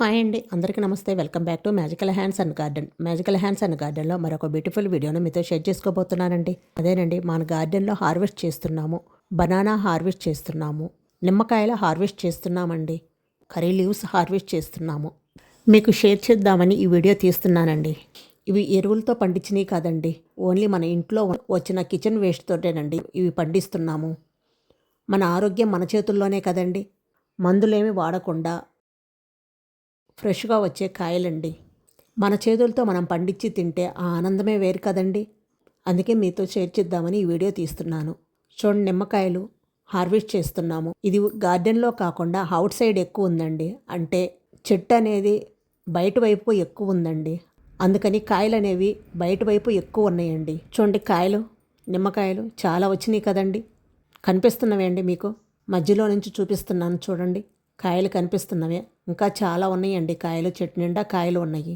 Hi అండి, అందరికీ నమస్తే. Welcome back to magical hands and garden. Magical hands and గార్డెన్లో మరొక బ్యూటిఫుల్ వీడియోను మీతో షేర్ చేసుకోబోతున్నానండి. అదేనండి, మన గార్డెన్లో హార్వెస్ట్ చేస్తున్నాము. బనానా హార్వెస్ట్ చేస్తున్నాము, నిమ్మకాయల హార్వెస్ట్ చేస్తున్నామండి, కర్రీ లీవ్స్ హార్వెస్ట్ చేస్తున్నాము. మీకు షేర్ చేద్దామని ఈ వీడియో తీస్తున్నానండి. ఇవి ఎరువులతో పండించినవి కాదండి, ఓన్లీ మన ఇంట్లో వచ్చిన కిచెన్ వేస్ట్ తోటేనండి ఇవి పండిస్తున్నాము. మన ఆరోగ్యం మన చేతుల్లోనే కదండి. మందులేమి వాడకుండా ఫ్రెష్గా వచ్చే కాయలండి. మన చేతులతో మనం పండించి తింటే ఆ ఆనందమే వేరు కదండి. అందుకే మీతో షేర్ చేద్దామని ఈ వీడియో తీస్తున్నాను. చూడండి, నిమ్మకాయలు హార్వెస్ట్ చేస్తున్నాము. ఇది గార్డెన్లో కాకుండా అవుట్ సైడ్ ఎక్కువ ఉందండి. అంటే చెట్టు అనేది బయట వైపు ఎక్కువ ఉందండి. అందుకని కాయలు అనేవి బయట వైపు ఎక్కువ ఉన్నాయండి. చూడండి, కాయలు నిమ్మకాయలు చాలా వచ్చినాయి కదండి. కనిపిస్తున్నవే అండి, మీకు మధ్యలో నుంచి చూపిస్తున్నాను. చూడండి, కాయలు కనిపిస్తున్నవే. ఇంకా చాలా ఉన్నాయండి కాయలు. చెట్టు నిండా కాయలు ఉన్నాయి.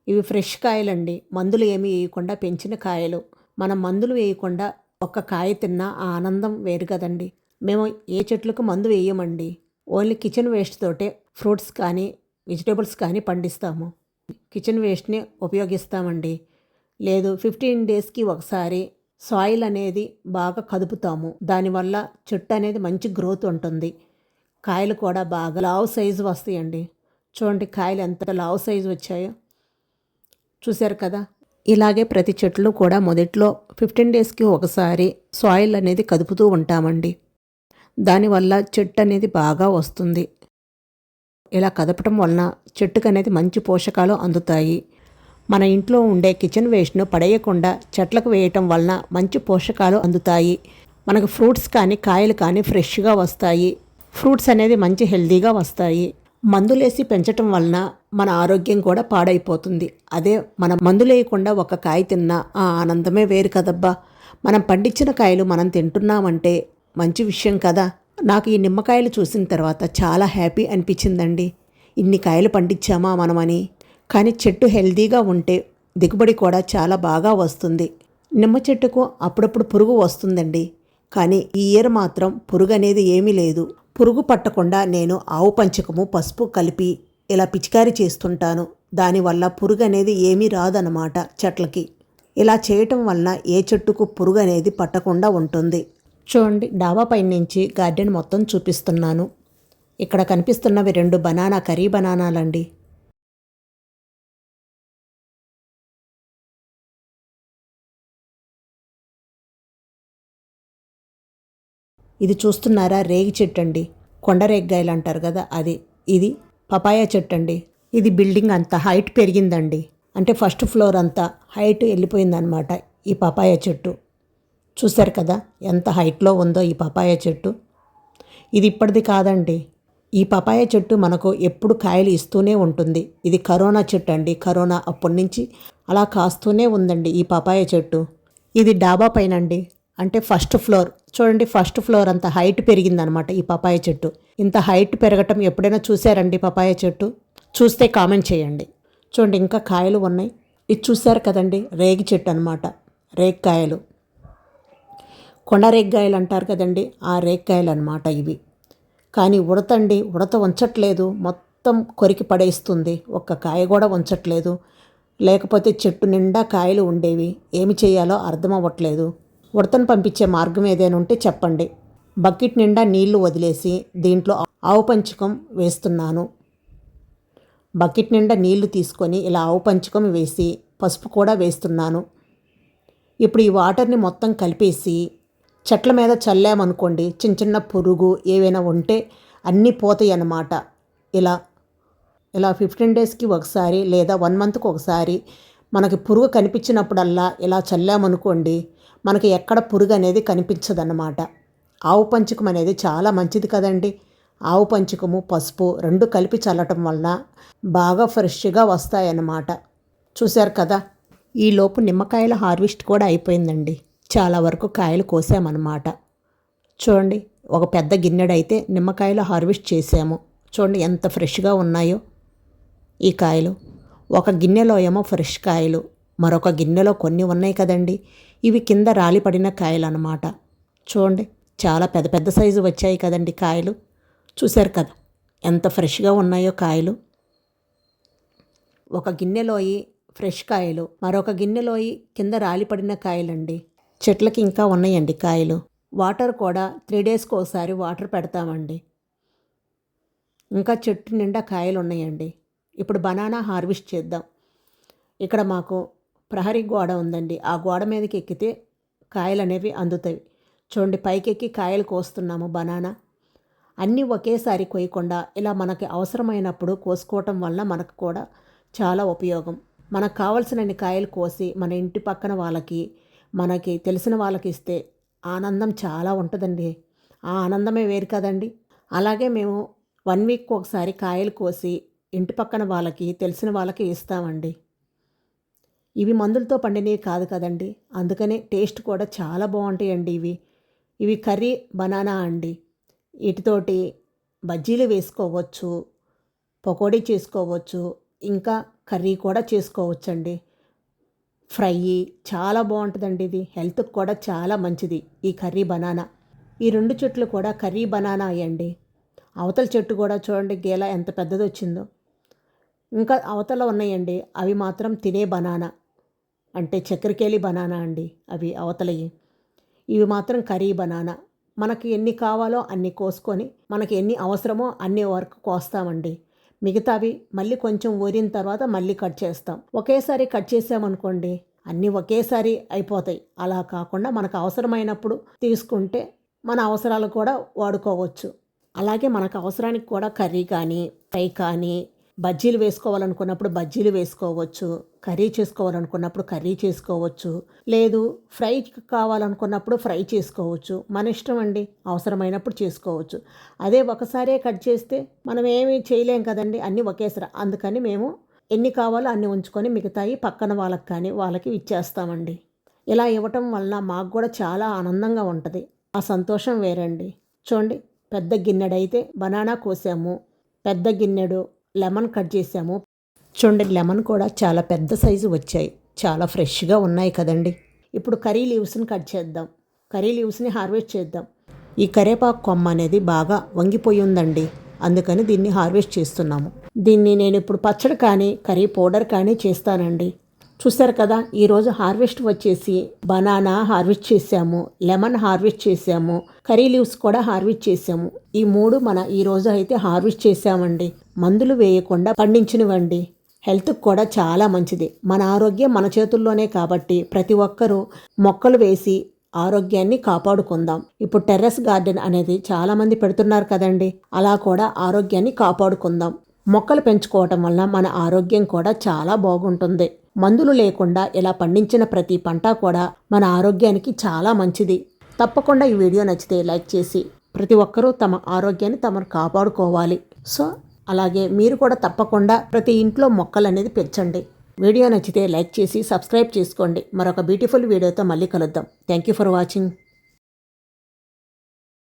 ఇవి ఫ్రెష్ కాయలండి, మందులు ఏమీ వేయకుండా పెంచిన కాయలు. మనం మందులు వేయకుండా ఒక్క కాయ తిన్నా ఆ ఆనందం వేరు కదండి. మేము ఏ చెట్లకు మందు వేయమండి. ఓన్లీ కిచెన్ వేస్ట్ తోటే ఫ్రూట్స్ కానీ వెజిటేబుల్స్ కానీ పండిస్తాము. కిచెన్ వేస్ట్ని ఉపయోగిస్తామండి. లేదు, 15 డేస్కి ఒకసారి సాయిల్ అనేది బాగా కదుపుతాము. దానివల్ల చెట్టు అనేది మంచి గ్రోత్ ఉంటుంది. కాయలు కూడా బాగా లావు సైజు వస్తాయండి. చూడండి, కాయలు ఎంత లావు సైజు వచ్చాయో చూశారు కదా. ఇలాగే ప్రతి చెట్లు కూడా మొదట్లో 15 డేస్కి ఒకసారి సాయిల్ అనేది కదుపుతూ ఉంటామండి. దానివల్ల చెట్టు అనేది బాగా వస్తుంది. ఇలా కదపటం వలన చెట్టుకు అనేది మంచి పోషకాలు అందుతాయి. మన ఇంట్లో ఉండే కిచెన్ వేస్ట్ను పడేయకుండా చెట్లకు వేయటం వలన మంచి పోషకాలు అందుతాయి. మనకు ఫ్రూట్స్ కానీ కాయలు కానీ ఫ్రెష్గా వస్తాయి. ఫ్రూట్స్ అనేది మంచి హెల్తీగా వస్తాయి. మందులేసి పెంచటం వలన మన ఆరోగ్యం కూడా పాడైపోతుంది. అదే మనం మందులు వేయకుండా ఒక కాయ తిన్నా ఆ ఆనందమే వేరు కదబ్బా. మనం పండించిన కాయలు మనం తింటున్నామంటే మంచి విషయం కదా. నాకు ఈ నిమ్మకాయలు చూసిన తర్వాత చాలా హ్యాపీ అనిపించిందండి. ఇన్ని కాయలు పండించామా మనమని. కానీ చెట్టు హెల్తీగా ఉంటే దిగుబడి కూడా చాలా బాగా వస్తుంది. నిమ్మ చెట్టుకు అప్పుడప్పుడు పురుగు వస్తుందండి. కానీ ఈ ఇయర్ మాత్రం పురుగు అనేది ఏమీ లేదు. పురుగు పట్టకుండా నేను ఆవు పంచకము పసుపు కలిపి ఇలా పిచికారీ చేస్తుంటాను. దానివల్ల పురుగు అనేది ఏమీ రాదన్నమాట చెట్లకి. ఇలా చేయటం వలన ఏ చెట్టుకు పురుగు అనేది పట్టకుండా ఉంటుంది. చూడండి, డాబా పైన నుంచి గార్డెన్ మొత్తం చూపిస్తున్నాను. ఇక్కడ కనిపిస్తున్నవి 2 బనానా కర్రీ బనానాలండి. ఇది చూస్తున్నారా, రేగి చెట్టు అండి. కొండ రేగ్గాయలు అంటారు కదా, అది. ఇది పపాయ చెట్టు అండి. ఇది బిల్డింగ్ అంతా హైట్ పెరిగిందండి. అంటే ఫస్ట్ ఫ్లోర్ అంతా హైట్ వెళ్ళిపోయిందనమాట ఈ పపాయ చెట్టు. చూశారు కదా ఎంత హైట్లో ఉందో ఈ పపాయ చెట్టు. ఇది ఇప్పటిది కాదండి. ఈ పపాయ చెట్టు మనకు ఎప్పుడు కాయలు ఇస్తూనే ఉంటుంది. ఇది కరోనా చెట్టు అండి. కరోనా అప్పటి నుంచి అలా కాస్తూనే ఉందండి ఈ పపాయ చెట్టు. ఇది డాబా పైన అండి. అంటే ఫస్ట్ ఫ్లోర్. చూడండి, ఫస్ట్ ఫ్లోర్ అంత హైట్ పెరిగిందనమాట ఈ పపాయ చెట్టు. ఇంత హైట్ పెరగటం ఎప్పుడైనా చూసారండి పపాయ చెట్టు? చూస్తే కామెంట్ చేయండి. చూడండి, ఇంకా కాయలు ఉన్నాయి. ఇది చూశారు కదండి, రేగి చెట్టు అనమాట. రేగ్కాయలు, కొండ రేగ్గాయలు అంటారు కదండి, ఆ రేగ్కాయలు అనమాట ఇవి. కానీ ఉడతండి, ఉడత ఉంచట్లేదు, మొత్తం కొరికి పడేస్తుంది. ఒక్క కాయ కూడా ఉంచట్లేదు. లేకపోతే చెట్టు నిండా కాయలు ఉండేవి. ఏమి చేయాలో అర్థం అవ్వట్లేదు. ఉడతను పంపించే మార్గం ఏదైనా ఉంటే చెప్పండి. బకెట్ నిండా నీళ్లు వదిలేసి దీంట్లో ఆవు పంచకం వేస్తున్నాను. బకెట్ నిండా నీళ్లు తీసుకొని ఇలా ఆవు పంచకం వేసి పసుపు కూడా వేస్తున్నాను. ఇప్పుడు ఈ వాటర్ని మొత్తం కలిపేసి చెట్ల మీద చల్లామనుకోండి, చిన్న చిన్న పురుగు ఏవైనా ఉంటే అన్నీ పోతాయి అన్నమాట. ఇలా 15 డేస్కి ఒకసారి లేదా 1 మంత్కి ఒకసారి మనకి పురుగు కనిపించినప్పుడల్లా ఇలా చల్లామనుకోండి, మనకి ఎక్కడ పురుగు అనేది కనిపించదన్నమాట. ఆవు పంచకం అనేది చాలా మంచిది కదండి. ఆవు పంచకము పసుపు 2 కలిపి చల్లటం వలన బాగా ఫ్రెష్గా వస్తాయన్నమాట. చూశారు కదా. ఈలోపు నిమ్మకాయల హార్వెస్ట్ కూడా అయిపోయిందండి. చాలా వరకు కాయలు కోసామన్నమాట. చూడండి, ఒక పెద్ద గిన్నెడైతే నిమ్మకాయలు హార్వెస్ట్ చేసాము. చూడండి ఎంత ఫ్రెష్గా ఉన్నాయో ఈ కాయలు. ఒక గిన్నెలో ఏమో ఫ్రెష్ కాయలు, మరొక గిన్నెలో కొన్ని ఉన్నాయి కదండి, ఇవి కింద రాలిపడిన కాయలు అన్నమాట. చూడండి, చాలా పెద్ద పెద్ద సైజు వచ్చాయి కదండి కాయలు. చూశారు కదా ఎంత ఫ్రెష్గా ఉన్నాయో కాయలు. ఒక గిన్నెలోయి ఫ్రెష్ కాయలు, మరొక గిన్నెలోయి కింద రాలిపడిన కాయలండి. చెట్లకి ఇంకా ఉన్నాయండి కాయలు. వాటర్ కూడా 3 డేస్కి ఒకసారి వాటర్ పెడతామండి. ఇంకా చెట్టు నిండా కాయలు ఉన్నాయండి. ఇప్పుడు బనానా హార్వెస్ట్ చేద్దాం. ఇక్కడ మాకు ప్రహరీ గోడ ఉందండి. ఆ గోడ మీదకి ఎక్కితే కాయలు అనేవి అందుతాయి. చూడండి, పైకెక్కి కాయలు కోస్తున్నాము బనానా. అన్నీ ఒకేసారి కోయకుండా ఇలా మనకి అవసరమైనప్పుడు కోసుకోవటం వల్ల మనకు కూడా చాలా ఉపయోగం. మనకు కావలసినన్ని కాయలు కోసి మన ఇంటి పక్కన వాళ్ళకి, మనకి తెలిసిన వాళ్ళకి ఇస్తే ఆనందం చాలా ఉంటుందండి. ఆ ఆనందమే వేరు కదండి. అలాగే మేము 1 వీక్కి ఒకసారి కాయలు కోసి ఇంటి పక్కన వాళ్ళకి, తెలిసిన వాళ్ళకి ఇస్తామండి. ఇవి మందులతో పండినవి కాదు కదండి, అందుకనే టేస్ట్ కూడా చాలా బాగుంటాయండి. ఇవి కర్రీ బనానా అండి. వీటితోటి బజ్జీలు వేసుకోవచ్చు, పకోడీ చేసుకోవచ్చు, ఇంకా కర్రీ కూడా చేసుకోవచ్చండి. ఫ్రై చాలా బాగుంటుందండి. ఇది హెల్త్కి కూడా చాలా మంచిది ఈ కర్రీ బనానా. ఈ 2 చెట్లు కూడా కర్రీ బనానా అయ్యండి. అవతల చెట్టు కూడా చూడండి, గేల ఎంత పెద్దది వచ్చిందో. ఇంకా అవతల ఉన్నాయండి, అవి మాత్రం తినే బనానా, అంటే చక్కెరకేళి బనానా అండి. అవి అవతలవి. ఇవి మాత్రం కర్రీ బనానా. మనకి ఎన్ని కావాలో అన్ని కోసుకొని, మనకి ఎన్ని అవసరమో అన్ని వరకు కోస్తామండి. మిగతావి మళ్ళీ కొంచెం ఊరిన తర్వాత మళ్ళీ కట్ చేస్తాం. ఒకేసారి కట్ చేసామనుకోండి, అన్నీ ఒకేసారి అయిపోతాయి. అలా కాకుండా మనకు అవసరమైనప్పుడు తీసుకుంటే మన అవసరాలు కూడా వాడుకోవచ్చు. అలాగే మనకు అవసరానికి కూడా కర్రీ కానీ, ఫ్రై కానీ, బజ్జీలు వేసుకోవాలనుకున్నప్పుడు బజ్జీలు వేసుకోవచ్చు, కర్రీ చేసుకోవాలనుకున్నప్పుడు కర్రీ చేసుకోవచ్చు, లేదు ఫ్రై కావాలనుకున్నప్పుడు ఫ్రై చేసుకోవచ్చు. మన ఇష్టం అండి, అవసరమైనప్పుడు చేసుకోవచ్చు. అదే ఒకసారే కట్ చేస్తే మనం ఏమీ చేయలేం కదండి, అన్నీ ఒకేసారి. అందుకని మేము ఎన్ని కావాలో అన్ని ఉంచుకొని మిగతాయి పక్కన వాళ్ళకి కానీ వాళ్ళకి ఇచ్చేస్తామండి. ఇలా ఇవ్వటం వలన మాకు కూడా చాలా ఆనందంగా ఉంటుంది. ఆ సంతోషం వేరండి. చూడండి, పెద్ద గిన్నెడైతే బనానా కోసాము, పెద్ద గిన్నెడు లెమన్ కట్ చేసాము. చూడండి, లెమన్ కూడా చాలా పెద్ద సైజు వచ్చాయి, చాలా ఫ్రెష్గా ఉన్నాయి కదండి. ఇప్పుడు కర్రీ లీవ్స్ని కట్ చేద్దాం. కర్రీ లీవ్స్ని హార్వెస్ట్ చేద్దాం. ఈ కరివేపాకు కొమ్మ అనేది బాగా వంగిపోయి ఉందండి, అందుకని దీన్ని హార్వెస్ట్ చేస్తున్నాము. దీన్ని నేను ఇప్పుడు పచ్చడి కానీ కర్రీ పౌడర్ కానీ చేస్తానండి. చూసారు కదా, ఈరోజు హార్వెస్ట్ వచ్చేసి బనానా హార్వెస్ట్ చేసాము, లెమన్ హార్వెస్ట్ చేసాము, కర్రీ లీవ్స్ కూడా హార్వెస్ట్ చేసాము. ఈ 3 మన ఈరోజు అయితే హార్వెస్ట్ చేసామండి. మందులు వేయకుండా పండించినవండి. హెల్త్కి కూడా చాలా మంచిది. మన ఆరోగ్యం మన చేతుల్లోనే కాబట్టి ప్రతి ఒక్కరూ మొక్కలు వేసి ఆరోగ్యాన్ని కాపాడుకుందాం. ఇప్పుడు టెర్రస్ గార్డెన్ అనేది చాలామంది పెడుతున్నారు కదండి, అలా కూడా ఆరోగ్యాన్ని కాపాడుకుందాం. మొక్కలు పెంచుకోవటం వల్ల మన ఆరోగ్యం కూడా చాలా బాగుంటుంది. మందులు లేకుండా ఇలా పండించిన ప్రతి పంట కూడా మన ఆరోగ్యానికి చాలా మంచిది. తప్పకుండా ఈ వీడియో నచ్చితే లైక్ చేసి ప్రతి ఒక్కరూ తమ ఆరోగ్యాన్ని తమను కాపాడుకోవాలి. సో అలాగే మీరు కూడా తప్పకుండా ప్రతి ఇంట్లో మొక్కలు అనేది పెంచండి. వీడియో నచ్చితే లైక్ చేసి సబ్స్క్రైబ్ చేసుకోండి. మరొక బ్యూటిఫుల్ వీడియోతో మళ్ళీ కలుద్దాం. Thank you for watching.